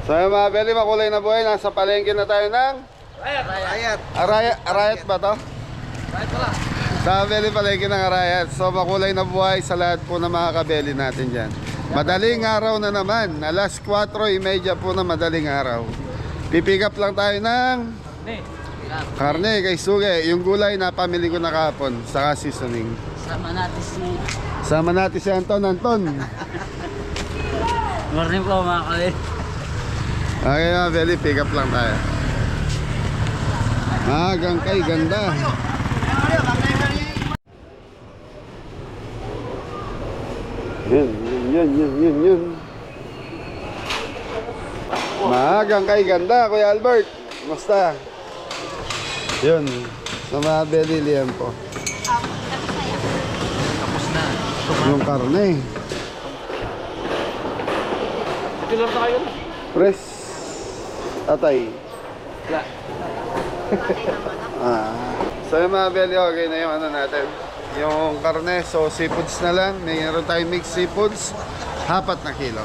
So mga Beli, makulay na buhay. Nasa palengke na tayo ng Arayat ba to? Sa Beli palengke ng Arayat. So makulay na buhay sa lahat po ng mga kabeli natin dyan. Madaling araw na naman. Alas 4:30 po na madaling araw. Pipick up lang tayo ng karne kay Suge. Yung gulay na pamili ko na kahapon. Saka seasoning. Sama natin si Anton. Morning po mga kabeli. Okay mga Beli, pick up lang tayo. Magang kay ganda. Yun. Magang kay ganda, Kuya Albert. Kumusta? Yun. Sa mga Beli liyan po. Tapos na. Yung karne. Ito lang tayo. Press. Atay. So yung mga Beli, okay na yung ano natin. Yung karne, so seafoods na lang. Mayroon tayong mixed seafoods. 4 na kilo.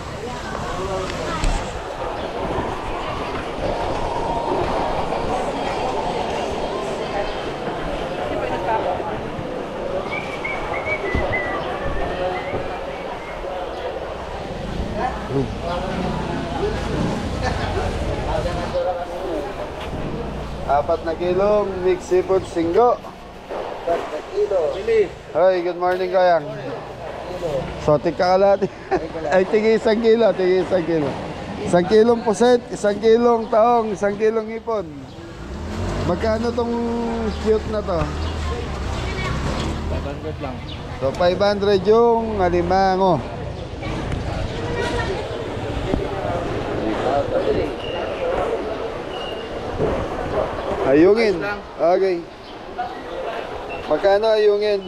Apat na kilong mixed seafood singgo. 4 na kilo. Hoy, good morning Kayang. So tika kalati. Ay tigi 1 kilo, tigi 1 kilo. 1 kilong puset, 1 kilong taong, 1 kilong ipon. Magkano tong cute na to? 500 lang. So 500 yung alimango. Ayungin. Okay. Magkano ayungin?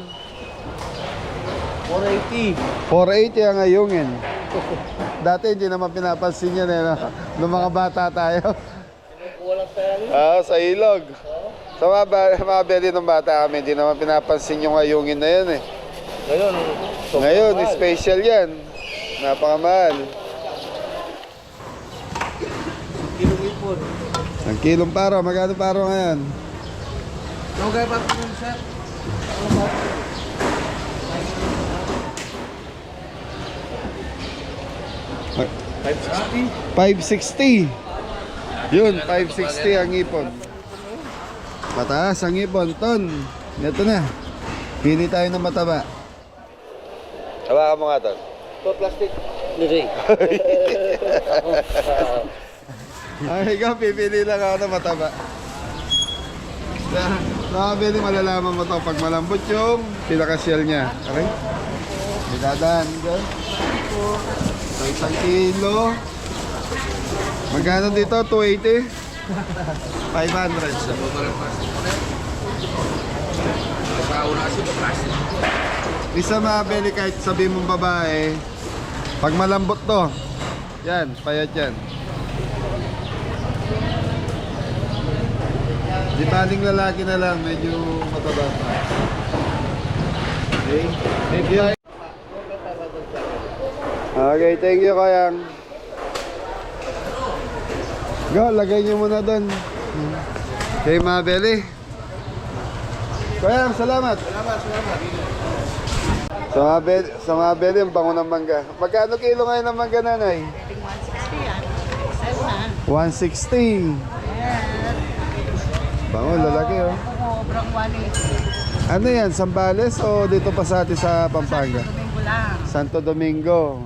480. 480 ang ayungin. Dati hindi naman pinapansin yan eh. No? Nung mga bata tayo. Sa ilog. Sa mga Beli ng bata kami, hindi naman pinapansin yung ayungin na yan eh. Ngayon, special yan. Napakamahal. Kilong ipon. Ang kilong paro, magkano paro ngayon? Lugay pa po nun, sir. 560. Yun, 560 ang ipon. Mataas ang ipon, ton. Ito na. Pili tayo ng mataba. Hawakan mo nga, ton. Ito plastic. Liring. Ay, ikaw, pipili lang ako ng mataba. Nakabili, malalaman mo to pag malambot yung pinaka-shell niya. Okay? Bidadaan dyan. So, 1 kilo. Magkano dito? 280? 500 siya. Isa mabili kahit sabihin mong babae. Pag malambot to, yan, payat yan. Di baling lalaki na lang, medyo mataba pa. Okay? Thank you. Okay, thank you Kayang. Go, lagay nyo muna doon. Okay, mga Beli. Kayang, salamat. Sa mga Beli, ang bango ng mangga. Magkano kilo ngayon ng mangga, nanay? 160 yan. Sa'yo na. 160. Bango, lalaki oh. Sobrang 180. Ano yan, Sambales o dito pa sa atin sa Pampanga? Domingo lang. Santo Domingo.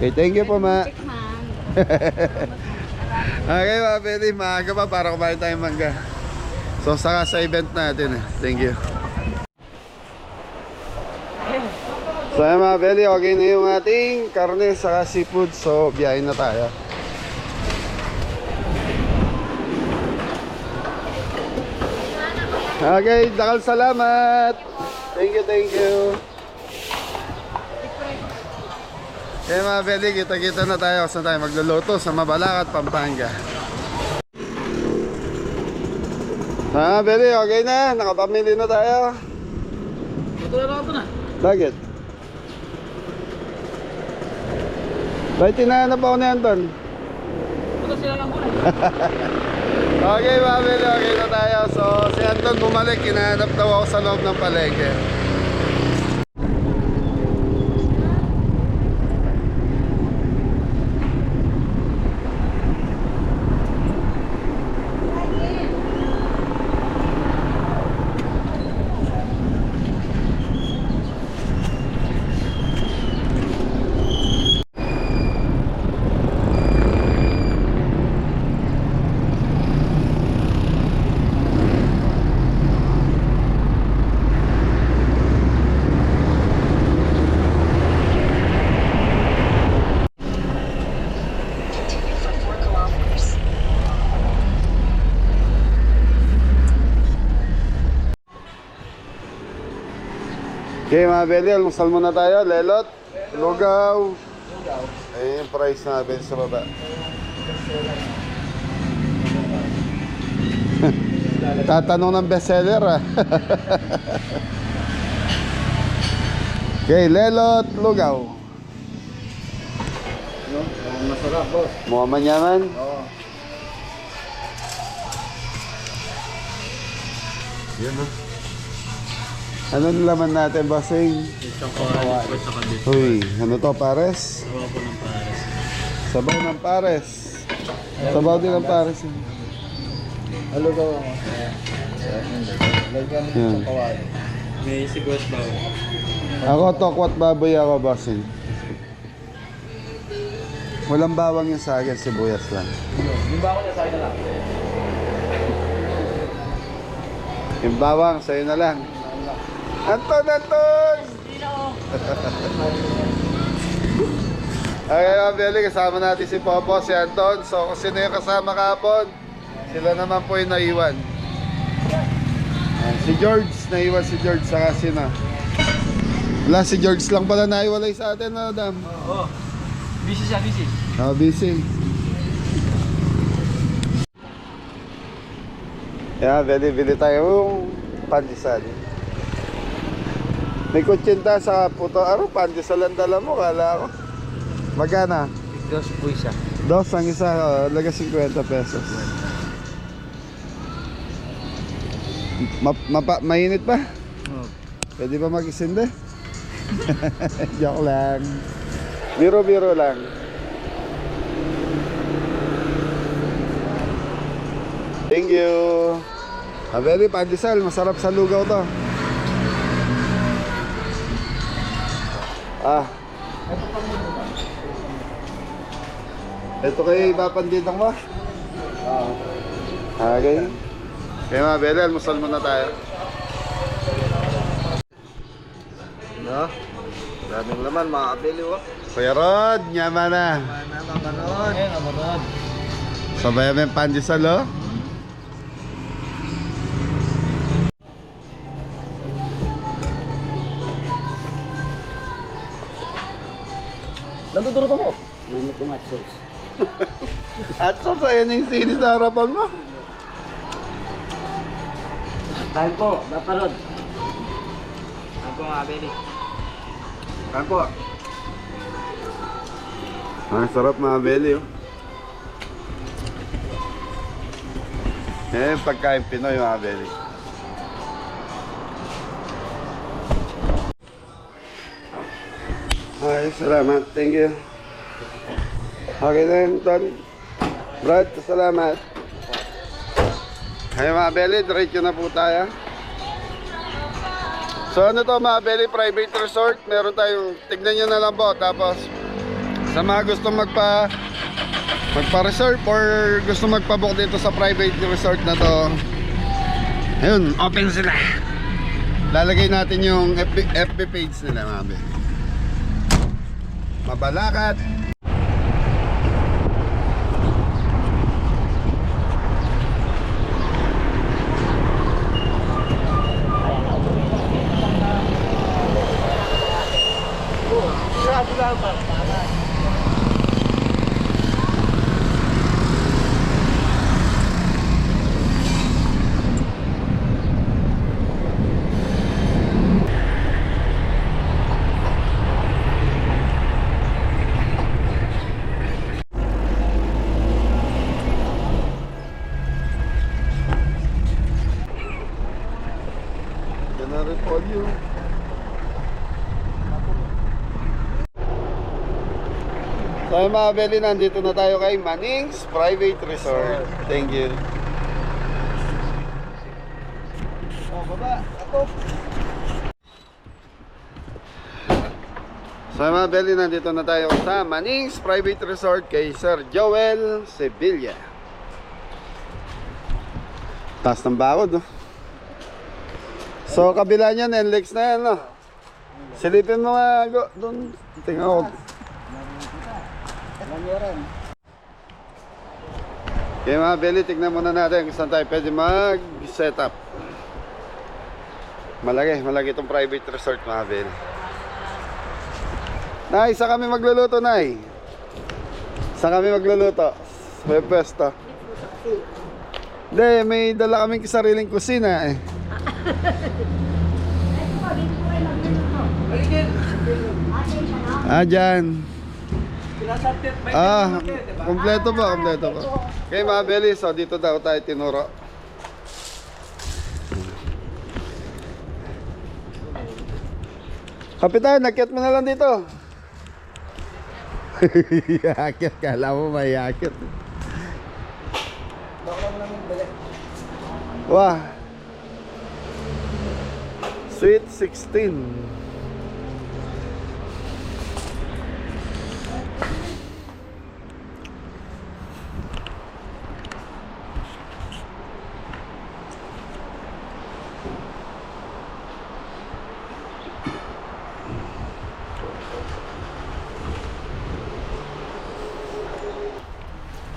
Okay, thank you po ma. Okay mga Beli, maaga pa para kumain tayong mangga. So saka sa event natin eh. Thank you. So yan mga Beli, okay na yung ating karne saka seafood. So biyahin na tayo. Okay, dakal salamat. Thank you. Okay mga Beli, kita-kita na tayo. Saan tayo magluluto? Sa Mabalacat, Pampanga. Mga Beli, okay na. Nakapamili na tayo. Ito na. Bakit? Bakit tinahanap ako ni Anton? Ito sila ng gulay. Okay, Mabel, okay na tayo. So, si Anton bumalik, kinahanap daw ako sa loob ng palengke. Okay, mga Beli, almusal muna tayo. Lelot, lugaw. Ayun yung price natin sa baba. Tatanong ng bestseller ah. Okay, lelot, lugaw. Masarap, boss. Mukhang manyaman. Oo. Yan ha. Ano laman natin, bossing? Isang kawali sa kabit. Uy, ano to, pares? Sabaw po ng pares. Sabaw ng pares. Sabaw din ng pares. Ano daw ako? Lagyan mo Yan. isang kawali. May sibuyas daw. Ako, tokwat baboy ako, bossing. Walang bawang yung sa akin, sibuyas lang. Yung ba ako niya sa akin na lang? Yung bawang, sa'yo na lang. Anton, Anton! Okay, mga Beli, kasama natin si Popo, si Anton. So, kung sino yung kasama kahapon, sila naman po yung naiwan. Si George, naiwan si George, saka sino. Wala, si George lang pala naiwalay sa atin, Adam. Oo. Busy siya, busy. Busy. Yeah, bili tayo pandesal. May kutsinta sa puto. Ano, pandesal ang dala mo, kala ko. Magkana? Dos po siya. Dos ang isa, laga 50 pesos. Mainit pa? Oo. Pwede ba mag-isinde? Joke lang. Biro-biro lang. Thank you. Very pandesal, masarap sa lugaw to. Ito kayo ipapanditang mo? Okay. Kaya mga Beli, almusal muna tayo. No? Daming laman, mga kabili ko. Kuya Rod, nyama na. Manood. Ayan, manood. Sabay mo yung pandesal, oh. Nandudurot ako. Namit yung hot sauce. At so, sa'yo na yung sili sa harapan mo. Kain po, Baparod. Kain po mga kabili. Kain po. Ang sarap mga Beli, oh. Yan yung pagkain Pinoy mga Beli. Ay, salamat. Thank you. Okay then, Ton. Brad, salamat. Ay mga Beli, diretso na po tayo. So ano to mga Beli, private resort. Meron tayong, tignan nyo na lang po. Tapos sa mga gusto magpa-reserve or gusto magpa-book dito sa private resort na to, ayun, open sila. Lalagay natin yung FB page nila mga Beli. Mabalakat. So ayun mga Beli, nandito na tayo kay Maning's Private Resort. Thank you. Oh, baba. Ako. So mga Beli, nandito na tayo sa Maning's Private Resort kay Sir Joel Sevilla. Taas ng bakod, no? So kabila niya, NLEX na yan, no? Silipin mo nga, doon. Tingnan ko. Okay mga Beli, tignan muna natin kung saan tayo pwede mag-set up. Malaki itong private resort mga Beli. Nay, saan kami magluluto, Nay? Saan kami magluluto? May pwesto. Hindi, may dala kaming sariling kusina eh. Dyan. Kompleto po. Okay mga Beli, so dito daw tayo tinuro. Kapitan, nakyat mo na lang dito. Yakyat, kala mo may yakyat. Wah. Sweet 16.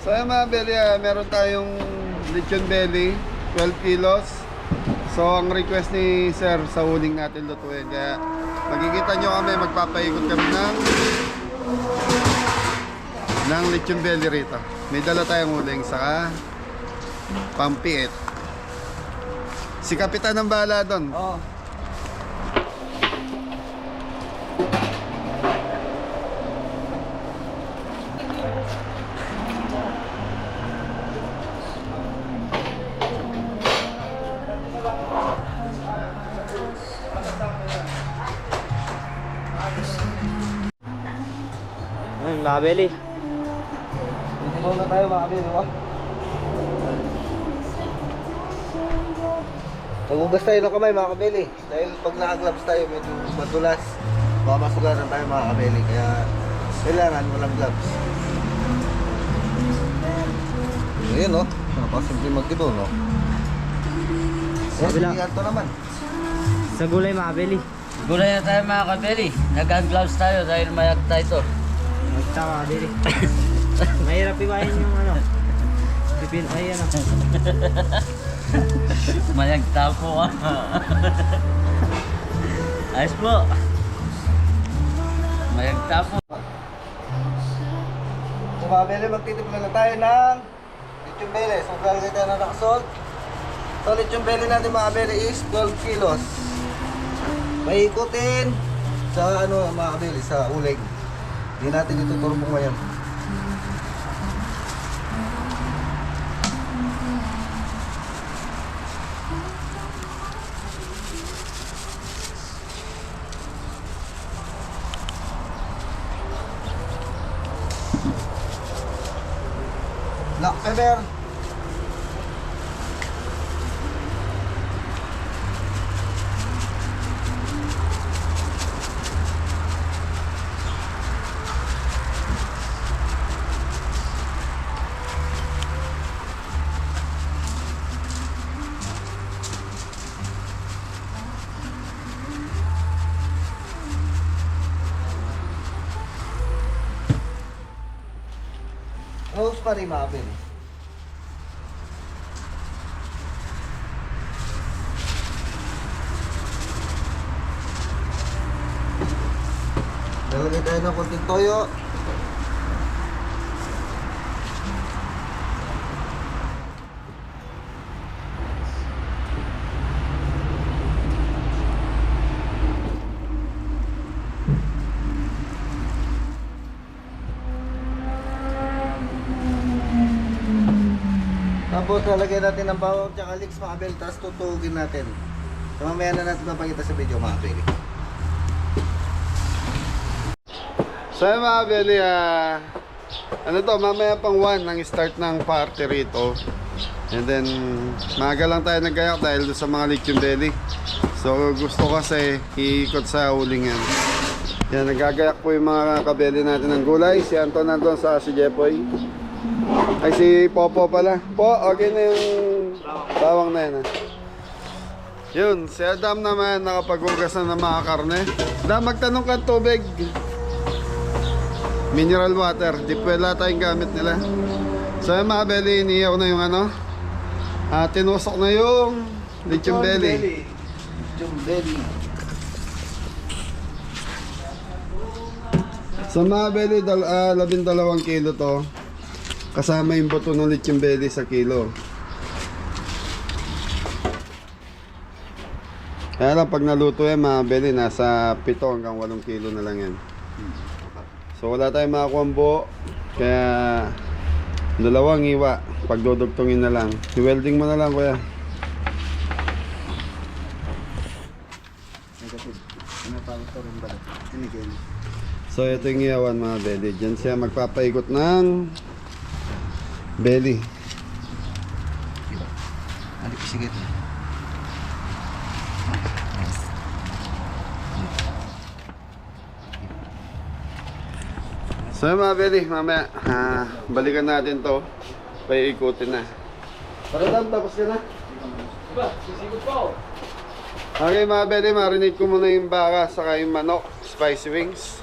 So ayan mga Beli, meron tayong lechon belly, 12 kilos. So ang request ni Sir sa huling natin lutuin. Kaya makikita nyo kami, magpapaikot kami ng lechon belly rito. May dala tayong huling, saka pampiit. Si Kapitan ang bahala doon. Oo. Mga Beli. Dito na tayo mga Beli, oh. Nagugas tayo ng kamay mga kabeli. Dahil pag naka-gloves tayo medyo madulas. Baka masugaran tayo mga kabeli. Kaya kailangan walang gloves. Ayan o. Napasimple magdibo no. Sabi lang. Ito naman. Sa gulay mga Beli. Gulay na tayo mga kabeli. Nag-gloves tayo dahil mayag tayo ito. Magta mga Beli. Mahirap iwain yung ano. Pipin, ay ano. Mayag tapo ah. Ayos po. Mayag tapo. So mga Beli, magtitimpla na tayo ng lechon belly. So lalagay tayo ng rock salt. So lechon belly natin mga Beli is 12 kilos. May ikutin sa ano mga Beli, sa uling. Hindi natin ito turbong ngayon. Black pepper. Rosemary mga Beli. Lalagay tayo ng konting toyo. Tapos lalagyan natin ng bawang tsaka leeks mga Beli, tapos tutugin natin. So mamaya na natin mapakita sa video mga Beli. So mga Beli, Ano to, mamaya pang 1 ang start ng party rito. And then, maaga lang tayo naggayak dahil doon sa mga Lechon Belly. So, gusto kasi iikot sa huling yan. Yan, nagagayak po yung mga kabeli natin ng gulay. Si Anton nandun sa si Jepoy. Ay, si Popo pala. Po, okay na yung bawang na yan. Ha? Yun, si Adam naman nakapaghugas na ng mga karne. Adam, magtanong ka tubig. Mineral water. Di pwela tayong gamit nila. So yung mga belly, iniyaw na yung ano. Tinusok na yung lechon belly. Lechon belly. So mga belly, 12 kilo to. Kasama yung buto ng lechon belly sa kilo. Kaya lang pag naluto yan mga belly, nasa 7 hanggang 8 kilo na lang yan. So wala tayong makakuha ang buo. Kaya 2 iwa. Pagdudugtungin na lang. I-welding mo na lang kuya. So ito yung iyawan mga belly. Diyan siya magpapaikot ng belly. Ano pisigit? So mga belly, mamaya balikan natin to. Paiikutin na. Paradam, tapos ka na? Diba? Sisigod po. Okay mga belly, marinate ko muna yung baka saka yung manok, spicy wings.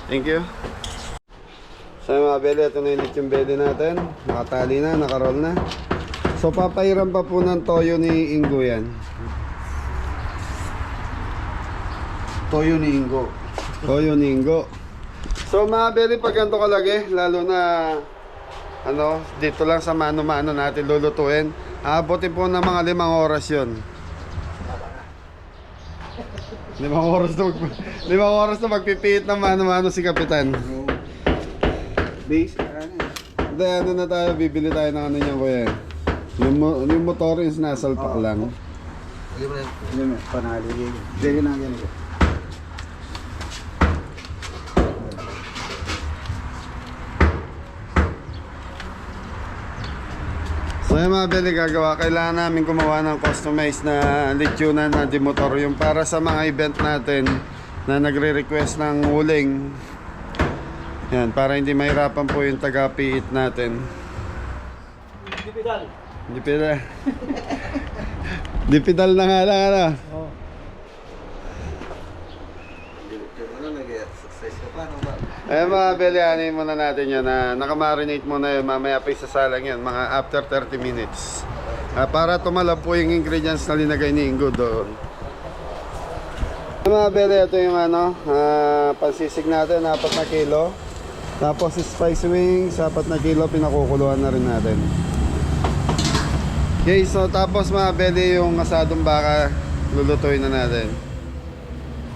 Thank you. So mga belly, ito na yung lechon belly natin. Nakatali na, nakaroll na. So papahiram pa po ng toyo ni Ingo yan. Toyo ni Ingo. Toyo ni Ingo. So mga belly, pag ganito kalagi, lalo na ano, dito lang sa mano-mano natin lulutuin. Aabotin po ng mga 5 oras yun. 5 oras na magpipiit ng mano-mano si Kapitan. Base, ano? Hindi, ano na tayo, bibili tayo ng ano niyan kuya. Yung motor is nasalpak lang. Hindi mo, panalo yun. Hindi na ganito. So yung mga beli gagawa, kailangan namin gumawa ng customized na lechonan na dimotor. Yung para sa mga event natin na nagre-request ng huling. Yan, para hindi mahirapan po yung taga-piit natin. Dipidal. Dipidal. Dipidal na nga lang ano. Oo. Ano, nag-exercise ka pa, no ba? Eh mga beli, anin muna natin yan na nakamarinate muna yun. Mamaya pa isasalang yan, mga after 30 minutes. Para tumalab po yung ingredients na linagay ni Ingo doon. Mga beli, ito yung ano, pansisig natin, 4 na kilo. Tapos spicy wings, 4 na kilo, pinakukuluan na rin natin. Okay, so tapos mga beli, yung asadong baka, lulutuin na natin.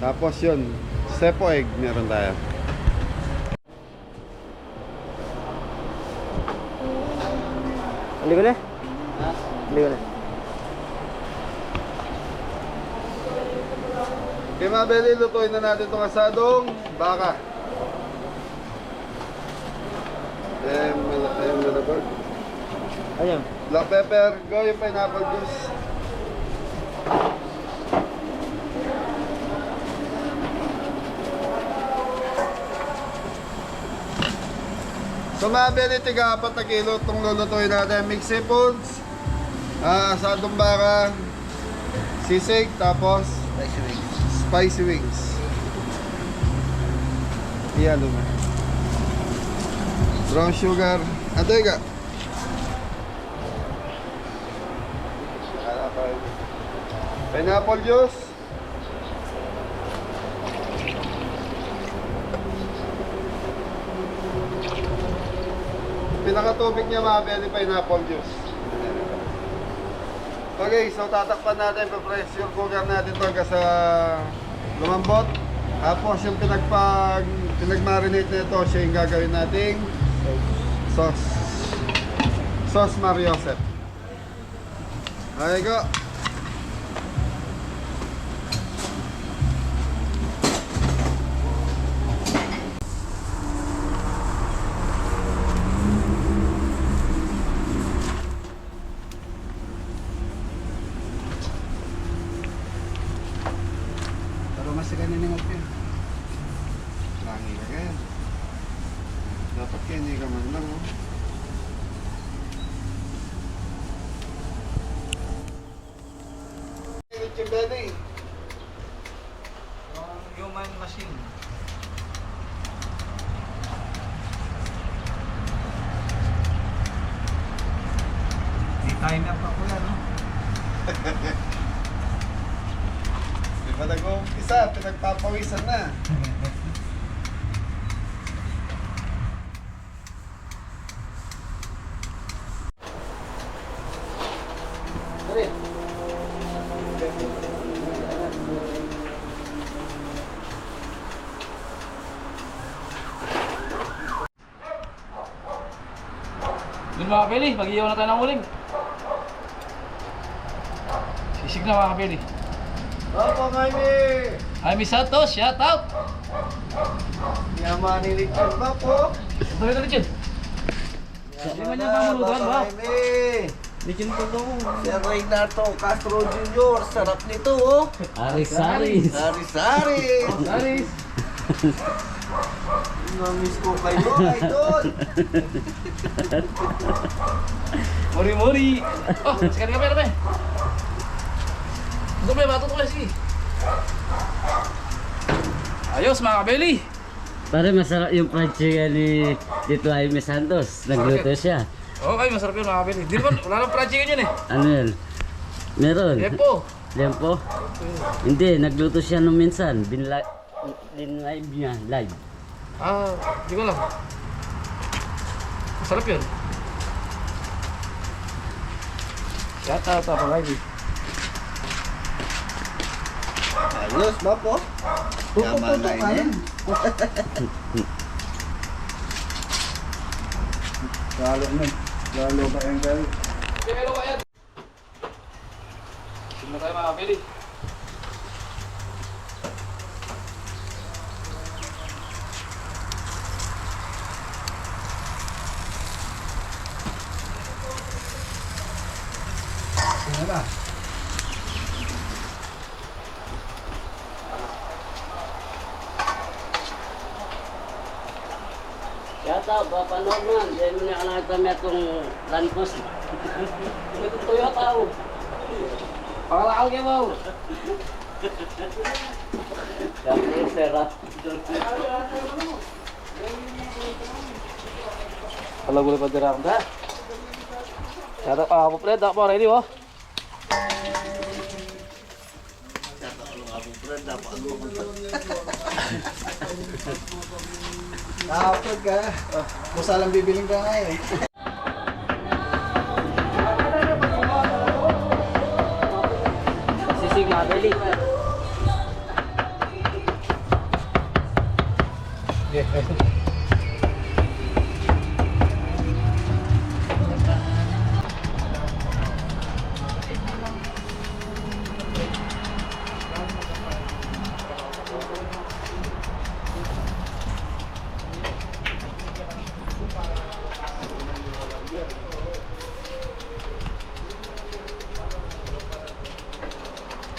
Tapos yun, sepo egg, meron tayo. Hindi ko na? Hindi ko na. Okay mga beli, lutuin na natin itong asadong baka. Ayun na ba? Ayun. Black pepper, go yung pineapple juice. So mga beli, tiga 4 na kilo itong lulutuin natin. Mixed seafoods, asadong baka, sisig, tapos Spicy wings. spicy wings. Iyan mo. Brown sugar. Teka. Pineapple juice. Pinakatubig niya mga beli, pineapple juice. Okay, so tatakpan natin, pa-pressure cooker natin ito hanggang sa lumambot. Tapos yung pinag-marinate na ito, siya yung gagawin nating sauce. Sauce Mariosep. Okay, go. hindi ka man lang. Oh. Yung belly. Human machine. May timer pa pula, no? Di ba nag-umpisa? Pinagpapawisan na. Yun mga kapeli, mag-iyaw na tayo ng uling. Sisig na mga kapeli. Opo, Jaime! Jaime Santos, shout out! Yaman ni Richard ba po? Ito ito Richard. Hindi man niya pamulutan ba? Jaime! Legend po to. Sir Reynaldo Castro Jr. Sarap nito, oh! Aris-aris. Sari-sari! Saris! Namiss ko kayo, idol! Mori-mori! Oh, sekarang kami na ba? Tutuloy ba? Tutuloy, sige. Ayos mga kapeli. Pare masarap yung fried chicken ni Dito Jaime Santos. Nagluto siya. Okay, masarap yun mga kapeli. Di naman, wala nang fried chicken yun eh. Ano yun? Meron. Yepo. Lempo? Hindi, nagluto siya nung minsan. Live niya, live. Ah, di ko alam. Masarap yun. Shout out pa lagi. Ayos ba po? Yaman na yun. Lalo na. Lalo ba yung belly? Pero kaya. Tingnan tayo mga kapeli. Yata, papanood man. Diyan mo niya nakita mo itong lampos. Ito Toyota ako. Pangalakal kayo mo. Dami sera. Kalau boleh bergerak dah. Ada apa pula tak apa ready wah. Nakapag ka. Musa lang bibiling ka ngayon eh. Sisig mga beli.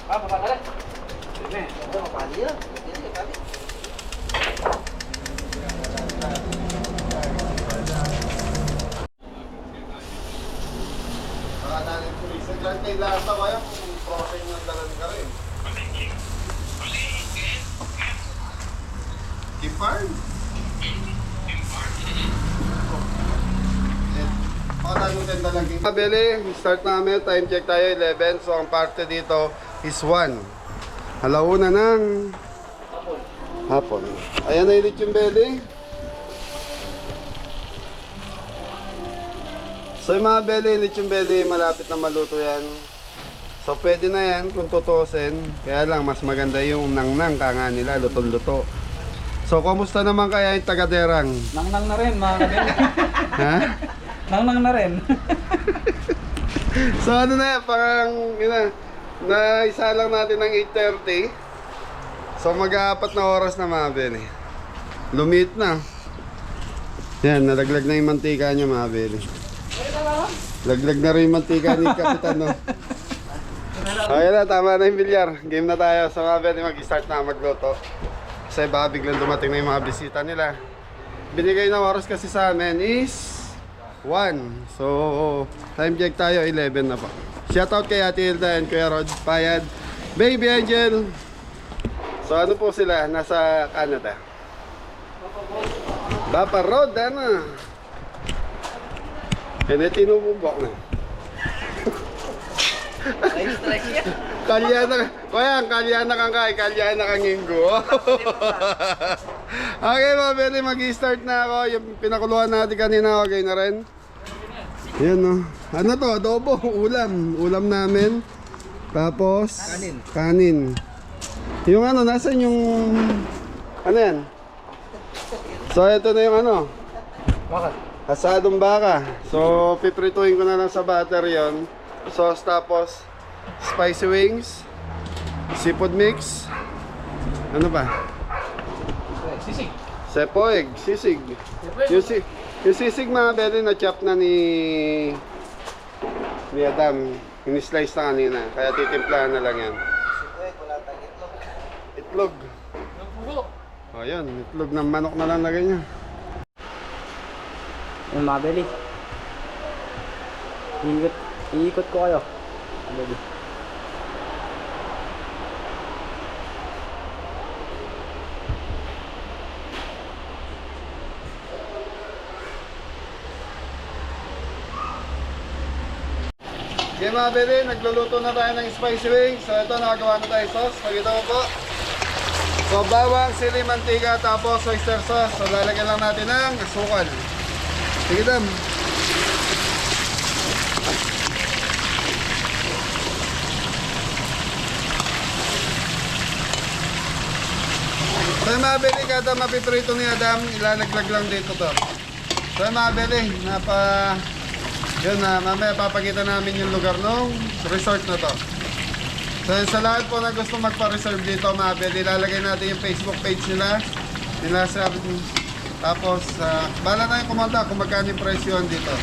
Ah, apa dah? Ito, mapali yan. Hindi, mapali. Baka natin tuloy. Sa dyan kay Lasa kaya kung process ng dalan ka rin. Kiparn? Bili, start namin, time check tayo 11, so ang parte dito is 1. Alauna ng hapon. Ayan na ulit yung beli. So yung mga beli, ulit yung beli, malapit na maluto yan. So pwede na yan kung tutusin. Kaya lang, mas maganda yung nang-nang kanga nila, luto-luto. So kumusta naman kaya yung tagaderang? Nang-nang na rin mga kapeli. Ha? Nang-nang na rin. So ano na yan, parang na isa lang natin ng 8:30. So mag-aapat na oras na mga beli. Lumit na. Yan, nalaglag na yung mantika niya mga beli. Laglag na rin yung mantika ni Kapitan, no? Okay na, tama na yung bilyar. Game na tayo. So mga beli, mag-start na magluto. Kasi baka biglang dumating na yung mga bisita nila. binigay na oras kasi sa amin is 1. So, time check tayo, 11 na po. Shoutout kay Ate Hilda and Kuya Rod Payad, Baby Angel. So, ano po sila? Nasa Canada. Bapa Road, ano? Kaya tinububok na. Kalya na kang kay, kalya na kang inggo. Okay, mga beli, mag-start na ako. Yung pinakuluan natin kanina, okay na rin. Yan, no. Ano to? Adobo, ulam namin. Tapos kanin. Yung ano, nasan yung ano yan? So ito na yung ano, asadong baka. So piprituhin ko na lang sa butter yon. Sauce, tapos spicy wings, seafood mix. Ano ba? Sisig. Sepoeg, sisig. Yung sisig, mga beli, na chop na ni Adam. Ini-slice na kanina, kaya titimplahan na lang yan. Itlog. O yan, itlog ng manok na lang lagay niya. Yung mga beli. Iikot ko kayo. Beli. Okay mga beli, nagluluto na tayo ng spicy wings. So ito, nakagawa na tayo sauce. Pagkita ko po. So bawang, sili, mantika, tapos oyster sauce. So lalagyan lang natin ng asukal. Sige dam. So mga beli, kada mapiprito ni Adam, ilalaglag lang dito to. So mga beli, yun na, mamaya papakita namin yung lugar ng resort na to. So sa lahat po na gusto magpa-reserve dito, mga beli, ilalagay natin yung Facebook page nila. Tapos, bala na yung kumanta kung magkano yung presyo dito.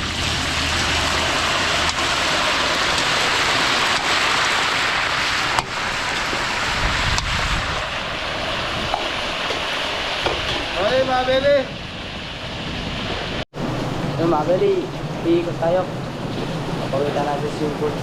Okay, mga beli. Yung mga beli, iikot tayo. Papakita natin yung food.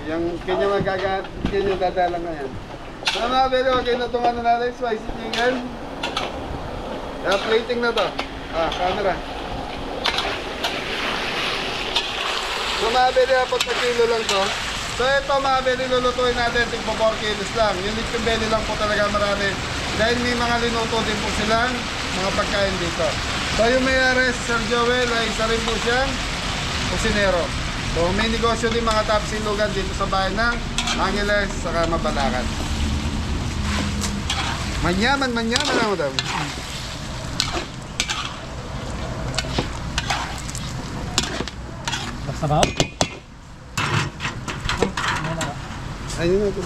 Yung kanya dadala na yan. So mga beli, okay na itong ano natin, spicy chicken. Kaya plating na to. Camera. So mga beli, apat na kilo lang to. So ito mga beli, lulutuin natin, tigpo 4 kilos lang. Yung lechon belly lang po talaga marami. Dahil may mga linuto din po silang mga pagkain dito. So yung may-ari, Sir Joel, ay isa rin po siyang kusinero. So may negosyo din mga top silugan dito sa bahay ng Angeles saka Mabalacan. Manyaman na, madam. Basta ba? Ayun na ito.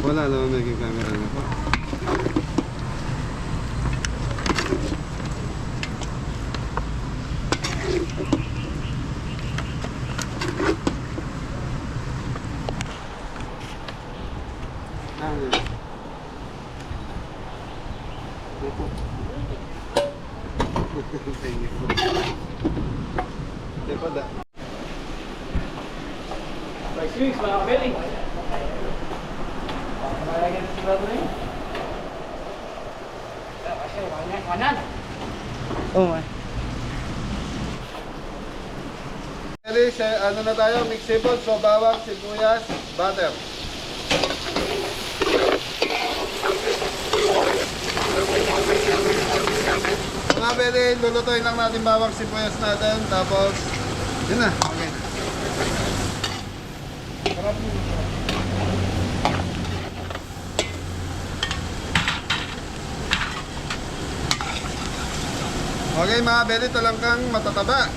Wala naman may camera na po. Thank you. Di pa da. Rice mix, mga kabeli. Malagyan ng sigurado na yun. Kasi, wanan. Oh, man. Ano na tayo? Mixable, so bawang, sibuyas, butter. Mga beli, lulutuin lang natin bawang, sibuyas natin. Tapos, yun na. Okay na. Okay mga beli, talangkang matataba.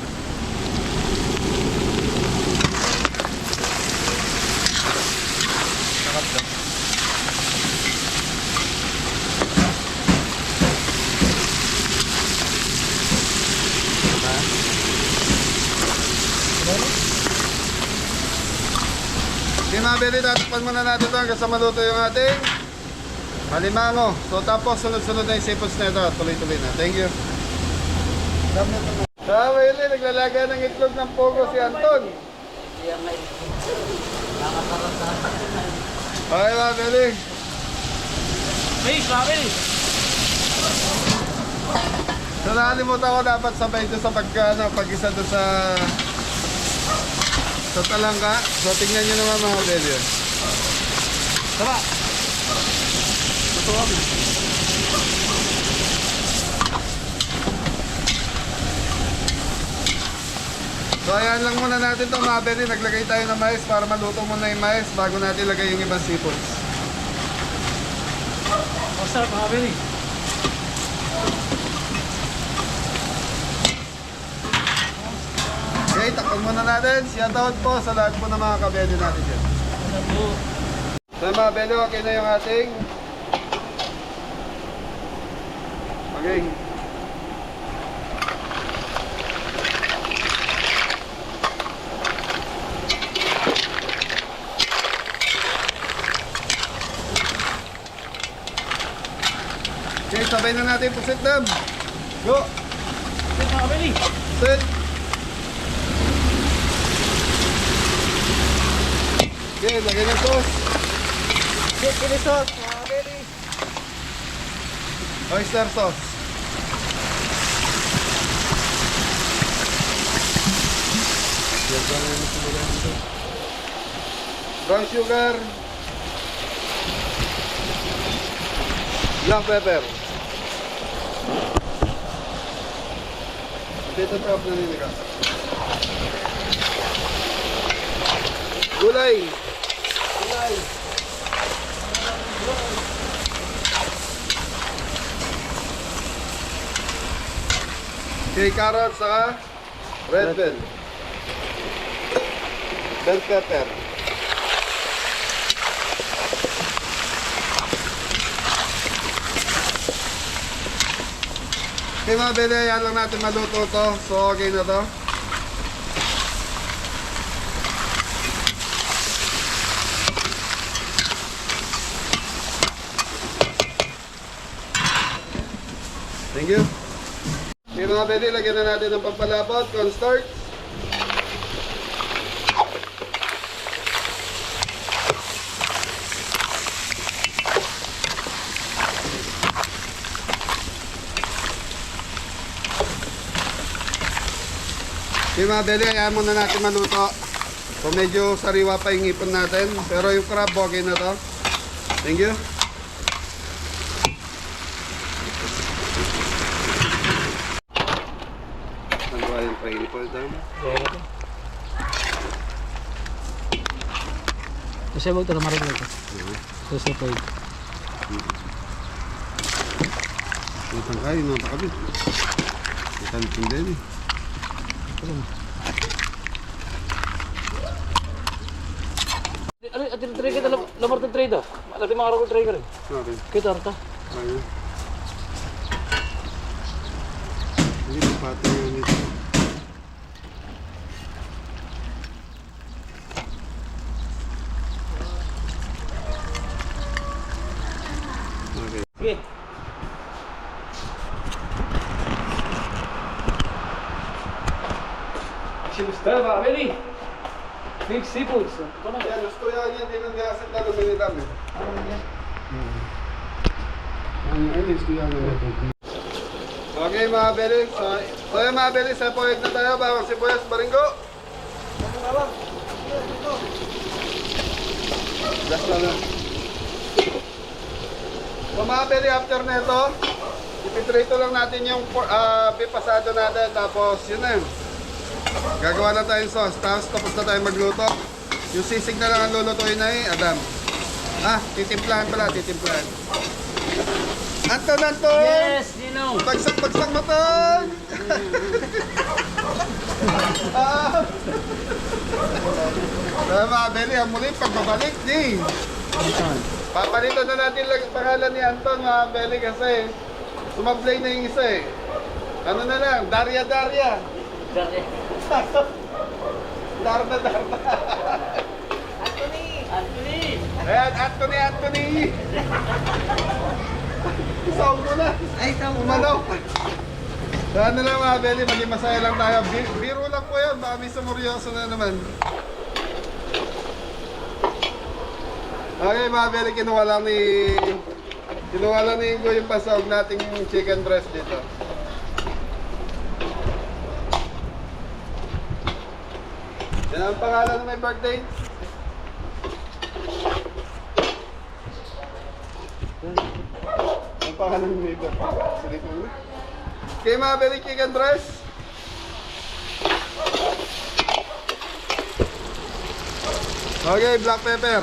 Okay mga beli, tatakpan muna natin ito hanggang sa maluto yung ating alimango. So tapos sunod-sunod na yung seafoods na ito. Tuloy-tuloy na. Thank you. Sa beli, naglalaga ng itlog ng pogo si Anton. Okay mga beli. Mix, mga kabeli. So nakalimutan ko dapat sabay ito sa pag-isa doon sa talangka. So tingnan nyo naman mga beli. Tama. So ayan lang muna natin itong mga beli. Naglagay tayo ng mais para maluto muna yung mais bago natin ilagay yung ibang seafoods. Masarap, mga kabeli. Okay, takpan muna natin. Shoutout po sa lahat po ng mga kabeli natin dyan. So mga beli, okay na yung ating okay. Okay, sabay na natin pusit dam. Go! Mix, mga kabeli. Pusit! Okay, lagay ng sauce. Chili sauce, mga kabeli. Oyster sauce. Brown sugar. Black pepper. Dito top na niligas. Gulay. Okay, carrots saka red bell. Bell pepper. Okay mga bele, yan lang natin maluto to. So okay na to. Thank you. Okay mga bele, lagyan na natin ng pampalapot, cornstarch. Okay mga bele, ayan muna natin maluto. So medyo sariwa pa yung ipon natin. Pero yung crab, okay na to. Thank you. Ano ba yung pineapple dam? Kasi wag ito na marunong ito. Kasi ito. Utang kayo, mga pakabit. Utang din eh. Atin tray kita lamar ng trade ah. Atin mga arako tray ka rin. Okay. Kita arta. Ayun. Hindi na pati yun ito. Okay. Sige. Simusta ba, Beli? Mixed seafoods. Ito na. Yan, gusto yan yan. Tinandiyasin na luminiram eh. Gusto yan Okay mga beli. So yung mga beli, sa poig na tayo. Bawang sibuyas, baringgo. Gas na lang. So mga beli, after na ito, ipitrito lang natin yung beef pasado natin. Tapos yun na yun. Gagawa na tayong sauce. Tapos na tayo magluto. Yung sisig na lang ang lulutuin na eh, Adam. Titimplahan pala, titimplahan. Anton! Yes, Nino. Bagsak mo to! Mga beli, ang muli pagbabalik din. Papalitan na natin lang pangalan ni Anton mga beli kasi sumablay na yung isa eh. Ano na lang, Darya. Darna. Anthony! Ayan, Anthony. Sound mo na. Ay, tama. Umalaw. Saan na lang mga beli, maging masaya lang tayo. Biro lang po yun, baka may sumuryoso na naman. Okay mga beli, kinuha lang ni Ingo yung pasawag nating chicken breast dito. Yan ang pangalan ng may birthday. Ang pangalan ng may birthday. Sige ko na. Okay mga beli, chicken breast. Okay, black pepper.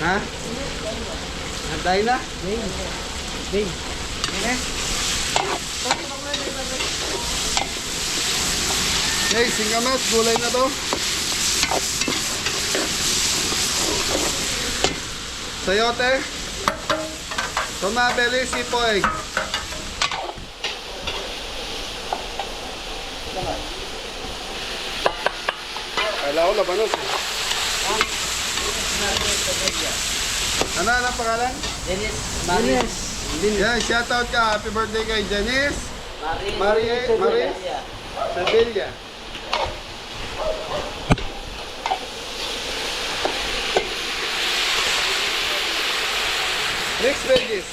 Ha? Hantay na? Ding. Okay, singkamas, gulay na to. Sayote. Tumabeli, sipoy. Kala ko labanos eh. Ano ang pangalan? Maris. Yan, shoutout ka. Happy birthday kay Janice. Marie Sevilla. Next veggies.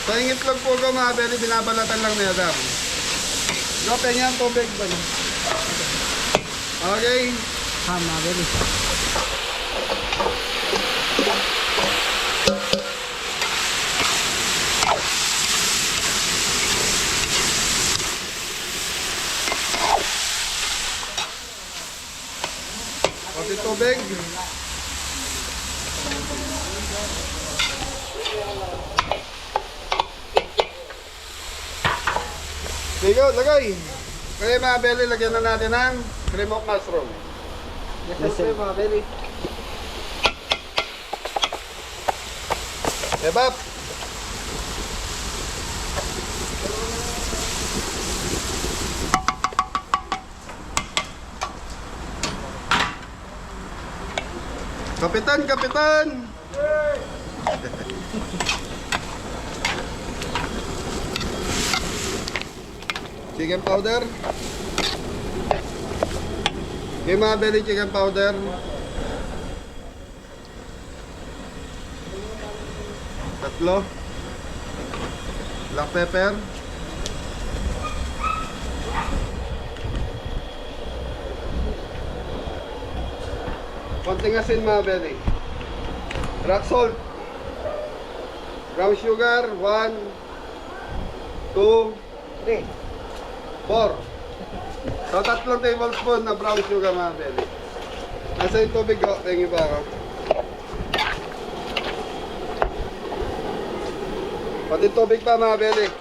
Sa ingitlog po ko mga beli, binabalatan lang ni Adam. Gopeng yan, tubig ba niya? Okay. Hama, Beli. Pati tubig. Sige, lagay. Kaya mga beli, lagyan na natin ng cream of mushroom. Yes, sir, mga beli. Ebap. Kapitan! Chicken powder. Okay, mga beli, chicken powder. Tatlo. Black pepper. Konting asin mga beli. Rock salt. Brown sugar, 1, 2, 3. 4. So, 3 tablespoon na brown sugar mga belly. Nasa yung tubig ko, pengi ba ako? Pati tubig pa mga belly.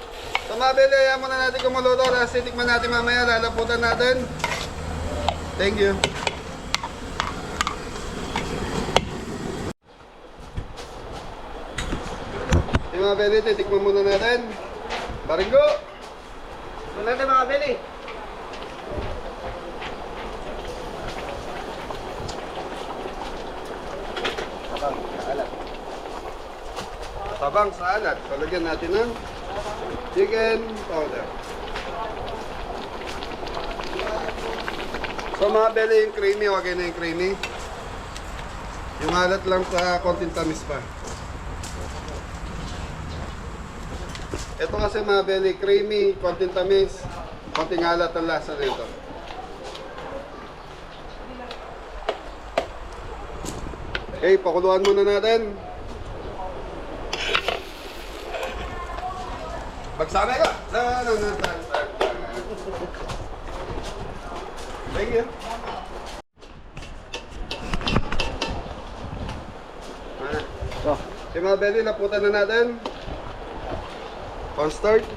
So mga belly, ayaw muna natin kumuloto. Tapos titikman natin mamaya, lalaputan natin. Thank you. Yung mga belly, titikman muna natin. Baringgo! Wala na mga beli. Tabang sa alat. So, lagyan natin ng chicken powder. So, mga belly, yung creamy, okay na yung creamy. Yung alat lang sa konting tamis pa. Ito kasi mga belly, creamy, konting tamis, konting alat ang lasa nito. Okay, pakuluan muna natin. Magsabi ka! Thank you. So, yung mga belly, laputan na natin. Cornstarch.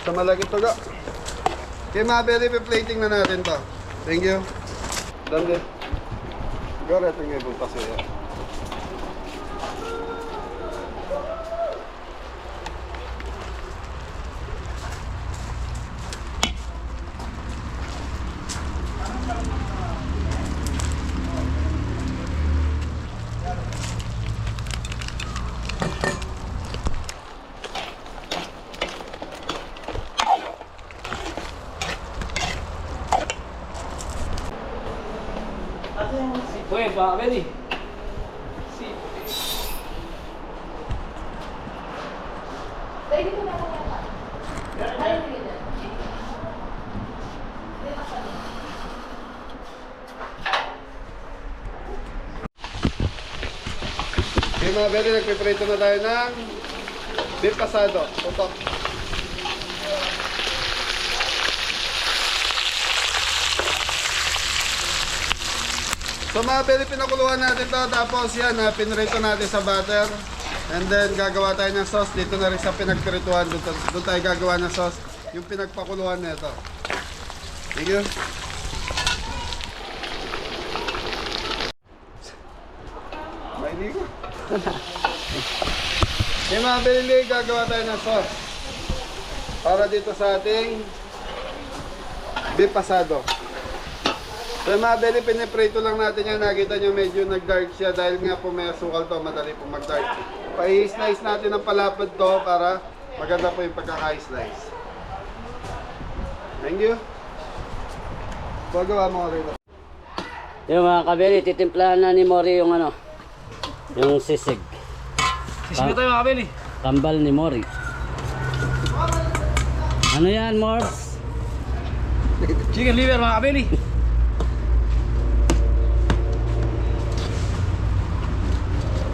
Sa malaki ito ka. Okay mga belly, plating na natin to. Thank you. Done din. Siguro ito yung ibang pasaya. Uy, baka Benny. Okay mga belly, nagpiprito na tayo ng beef pasado. Tutok. So mga belly, pinakuluan natin to. Tapos yan, pinrito natin sa butter. And then gagawa tayo ng sauce. Dito na rin sa pinagprituan. Doon tayo gagawa ng sauce. Yung pinagpakuluan na ito. Thank you. Maili ko. Okay mga belly, gagawa tayo ng sauce. Para dito sa ating beef pasado. So mga belly, piniprito lang natin yan. Nakita nyo medyo nag-dark siya dahil nga po may asukal to, madali po mag-dark. Pa-i-slice natin ng palapad to para maganda po yung pagkaka-slice. Thank you. Pagawa mo ko rin. Yung mga kabeli, titimplahan na ni Mori yung ano, yung sisig. Sisig tayo mga Benny. Kambal ni Mori. Ano yan, Mors? Chicken liver mga Benny.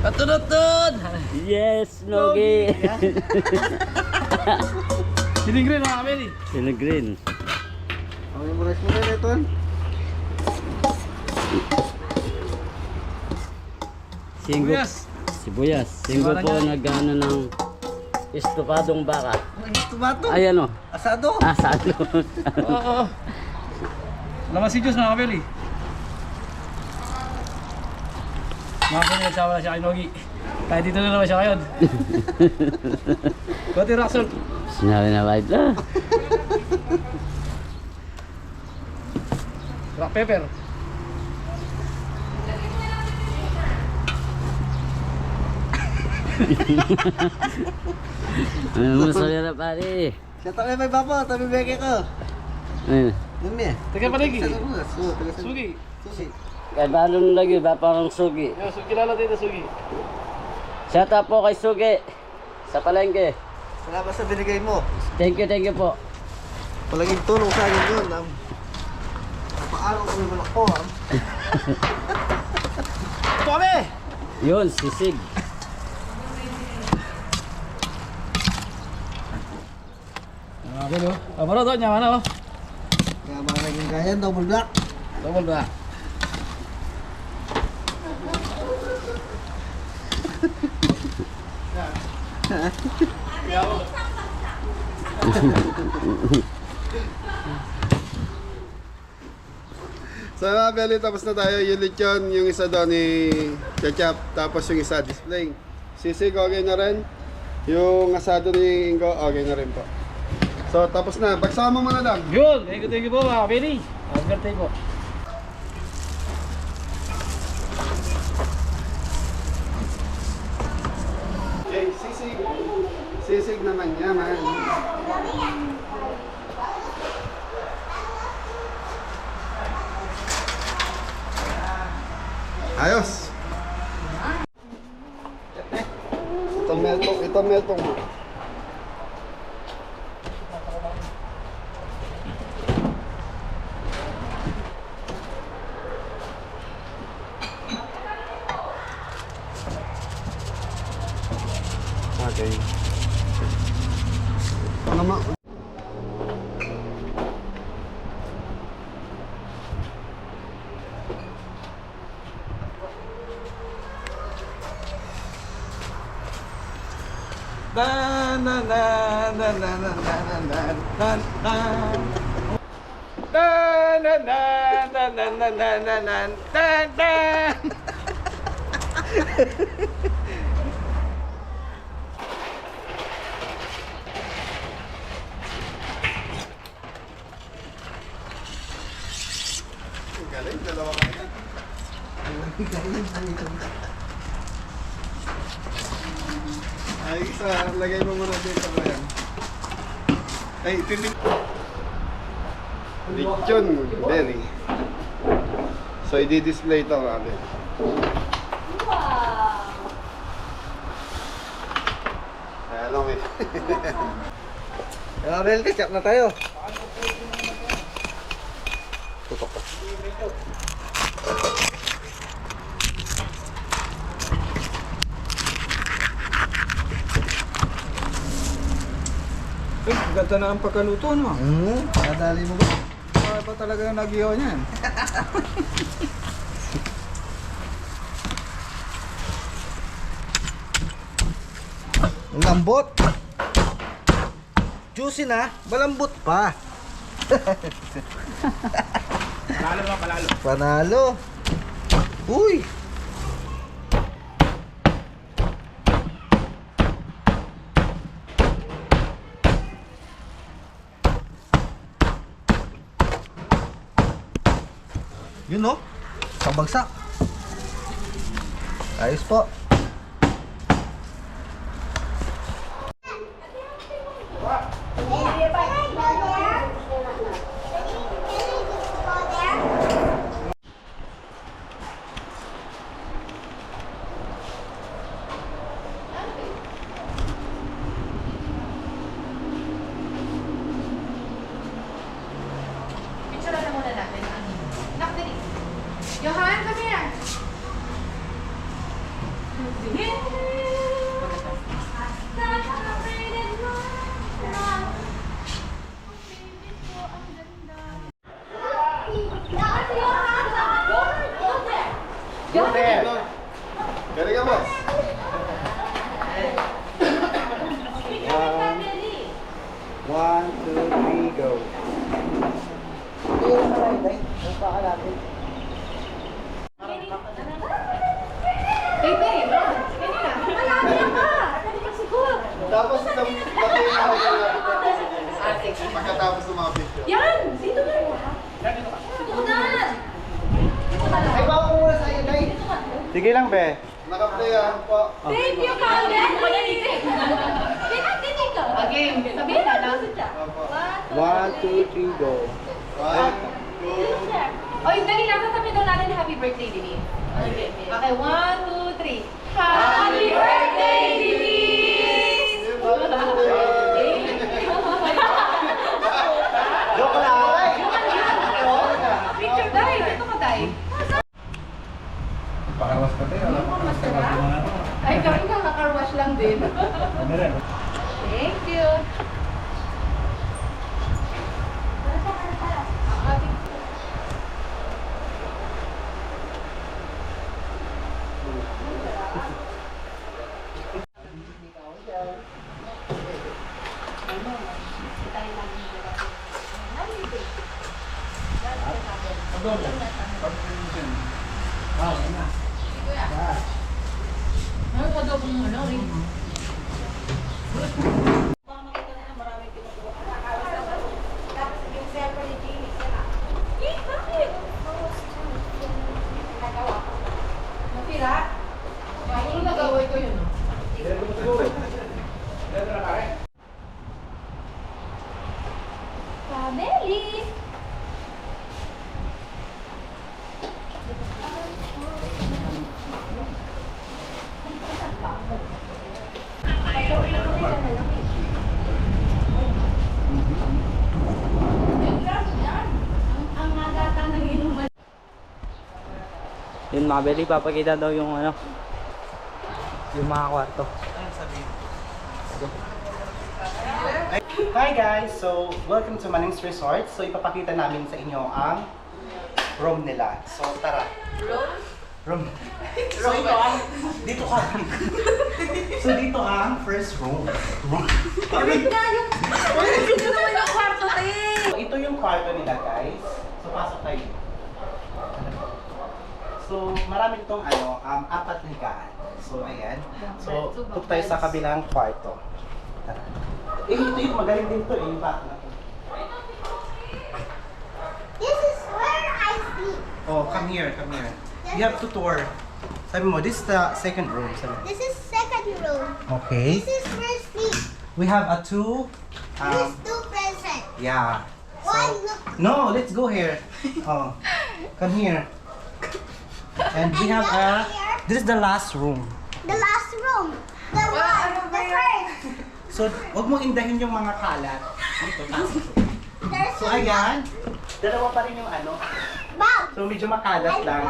Atun-atun! Yes, Nogi! Siling green mga Benny. Sino green? Ang memorize mo na ito. Singgo. Sibuyas. Sibuyas. Singgo po nag-ano ng estopadong baka. Ang tomato. Ay ano? Asado. Asado. Oo. Laman si Diyos mga Benny. Mga Benny, nagsawa na siya kay Nogi. Kahit dito na naman siya ngayon. Konti Raxol. Sinabi na ba ito? Black pepper. Ano mo sorry na pare? Siya tabi may baba, tabi beke ko. Ayun. Yun mi. Teka palagi. Sugi. Sugi. Sugi. Kaya balong lagi ba parang sugi? Yo, sugi kilala dito, Sugi. Shout out po kay Sugi sa palengke. Salamat sa binigay mo. Thank you po. Palaging tulong sa akin yun. Paano ko naman ako, ha? Pame! Yun, sisig. Ano? Ano to? Nyaman ako. Kaya mga naging kaya, double black. Double ba? So mga kabeli, tapos na tayo. Yung lechon, yung isa doon ni Chachap, tapos yung isa display. Sisig, okay na rin. Yung asado ni Ingo, okay na rin po. So tapos na, bagsama mo na lang. Yun! Thank you po mga kapili. Happy birthday po. Okay, sisig. Sisig naman yaman. Ayos. Ito meltong mo. Okay. Ano ma? Galing, dalawa ka na. Ay, isa, lagay mo muna dito ba yan? Ay, titin. Lechon, belly. So, i-display ito namin. Kaya lang eh. Kaya Abel, ketchup na tayo. Uy, ganda na ang pagkaluto, no? Nadali mo ba? Kaya pa talaga yung nag-ihaw niyan. Ang lambot. Juicy na, malambot pa. Palalo na, palalo. Panalo. Uy! Yun no? Pambagsak. Ayos po. Picture na muna natin. Nak, dali. Johan, come here. Galing ka, boss. One, two, three, go. Baby, Ron. Kanina. Malapit ka. Dali ka siguro. Tapos, pagkatapos ng mga picture. Yan! Dito na. Dito na. Dito ka lang. Ay, baka ko muna sa'yo, Day. Sige lang, be. Naka-play po. Thank you, Calvin. Dito. Again. Sabihin na lang. One, two, three, go. One, Oy, dali lang. Sasabihin daw natin happy birthday, Dini. Okay, 1, 2, 3. Happy birthday, Dini! Joke lang. Picture, Day. Dito ka, Day. Pakarawas ka tayo. Kaka-car wash lang din. Thank you. Family! Yun mga Belly, papakita daw yung ano, yung mga kwarto. Hi guys! So, welcome to Maning's Resort. So, ipapakita namin sa inyo ang room nila. So, tara. Room? So, ito ang, dito ka. So, dito ang first room. So, ito yung kwarto nila guys. So, pasok tayo. So, marami itong ano, apat na higaan. So, ayan. So, tutok tayo sa kabilang kwarto. Tara. Ito yung magaling din to yung back na to. This is where I sleep. Oh, come here, come here. You have to tour. Sabi mo, this is the second room. Sabi mo. This is second room. Okay. This is first sleep. We have a two. There's two presents. Yeah. One look. No, let's go here. Oh, come here. And we have a. This is the last room. The last room. The one. The first. So, wag mong indahin yung mga kalat. Dito, pasok. There's So, ayan. Dalawa pa rin yung ano. Bob. So, medyo makalat lang.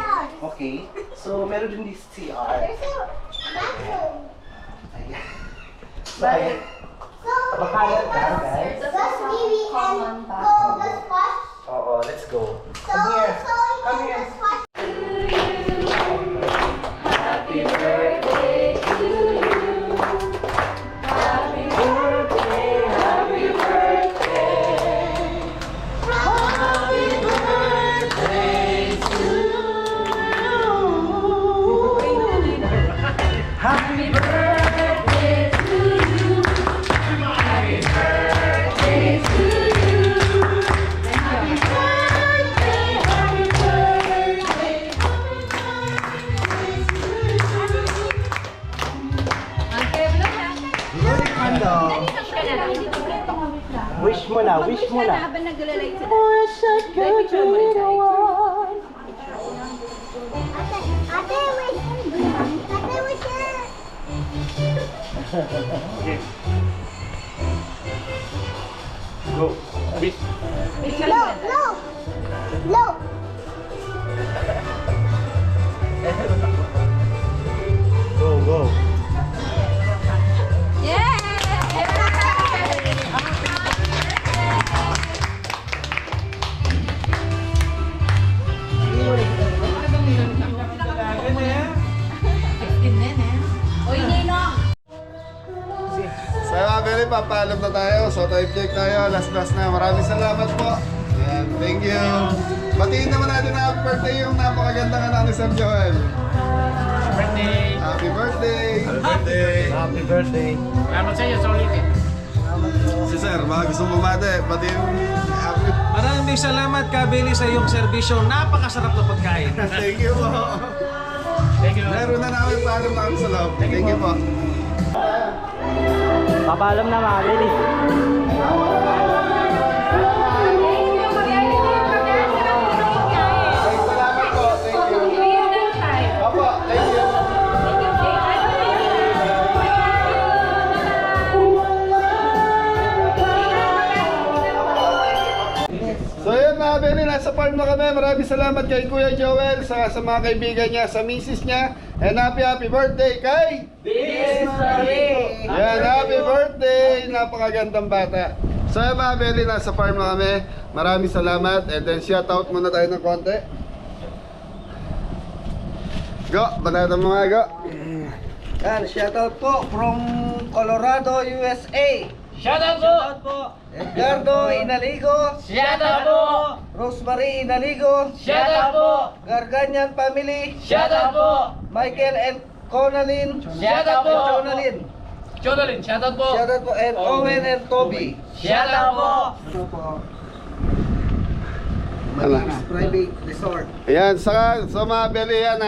Okay. So, meron din this CR. There's a bathroom. Ayan. So, ayan. So, Makalat lang, guys. let's Vivi and go the squash. Oo, let's go. So, Come here. so Come in the here. squash. Happy birthday to you. Happy birthday, happy birthday. Happy birthday to you. Happy Birthday to you. Happy birthday to you. Happy birthday, happy birthday. Wish mo na, wish mo na. Habang naglalay sila. Ate, wait. Ate, wait here. Go. Low, low. Low. Go, go. So mga Belly, papaalam na tayo. So time check tayo. Last na. Maraming salamat po. Yan, thank you. Batiin naman natin na happy birthday yung napakagandang anak ni Sir Joel. Birthday! Happy birthday! Happy birthday! Happy birthday. Salamat sa iyo, solid eh. Si Sir, baka gusto bumate. Pati yung happy... Maraming salamat Kabeli sa iyong serbisyo. Napakasarap na pagkain. Thank you po. Thank you. Meron na namin paalam na kami sa loob. Thank you po. Papaalam na mga Belly. Salamat po. Thank you. Opo, thank you. So yun mga Belly, nasa farm na kami. Maraming salamat kay Kuya Joel sa mga kaibigan niya, sa misis niya. And happy birthday kay Bisma! Yan, happy birthday! Napakagandang bata. So yung mga Beli, nasa farm na kami. Maraming salamat. And then shoutout muna tayo ng konti. Go! Banatan mo nga, go! Yan, shoutout po from Colorado, USA. Shoutout po! Edgardo Inaligo, Shoutout po! Rosemary Inaligo, Shoutout po! Garganyan family, Shoutout po! Michael and Conalyn, Shoutout po! Jonalyn, Jonalyn, shoutout po! shoutout po, and Owen and Toby. Shoutout po! Ito po, Ano? private resort. Ayan, sa mga Beli yan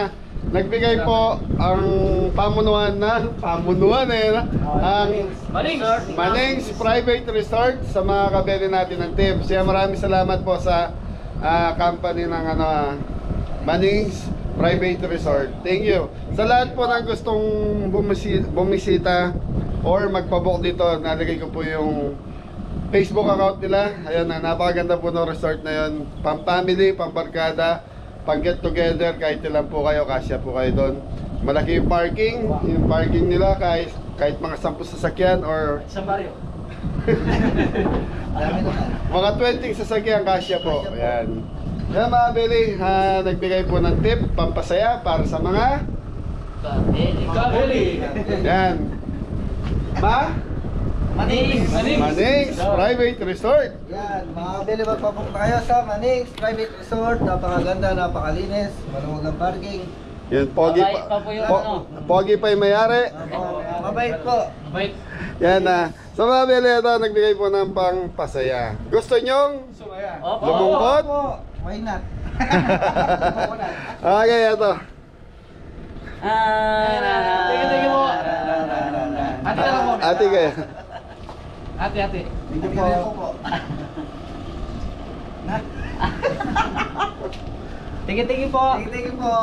nagbigay po ang pamunuan ang Manings Private Resort sa mga kabeli natin ng tips. Kaya maraming salamat po sa company ng Manings Private Resort. Thank you. Sa lahat po ng gustong bumisita or magpabook dito, nalagay ko po yung Facebook account nila. Ayan na, napakaganda po ng resort na yun. Pang-family, pang-barkada, pang-get together, kahit ilan po kayo, kasya po kayo doon. Malaki yung parking nila, kahit mga 10 sasakyan or Sa baryo. mga 20 sasakyan, kasya po. Ayan. Yan mga Beli, nagbigay po ng tip, pampasaya para sa mga Kabeli! yan. Manings Private Resort. Yan, mga kabili, magpapunta kayo sa Manings Private Resort. Napakaganda, napakalinis, maluwag ang parking. Yan, pogi Mabait pa po yung ano. pogi pa yung may-ari. Mabait po. Wait. Yan sa mga Beli, ito, nagbigay po ng pangpasaya. Gusto nyong Opo. lumungkot? Opo, why not? Okay, ito. Tingin mo. Ate na lang mo. Ate kayo. Ate. Tingnan po. Tingin po. Tingin po.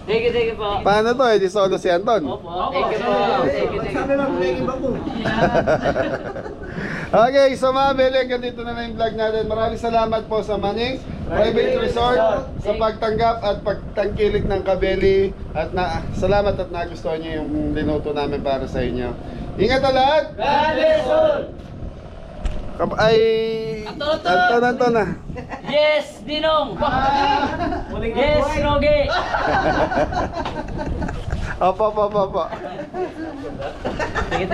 Tingin po. Paano to? Di solo si Anton. Opo. Thank you po. Sabi lang, tingin ba po? Okay, so mga Beli, hanggang dito na yung vlog natin. Maraming salamat po sa Manings Private Resort sa pagtanggap at pagtangkilik ng kabeli. At salamat at nagustuhan niyo yung linuto namin para sa inyo. Ingat na lahat! God bless all. Anton na. Yes, Dinong. Yes, Roge. Opo. Tingin.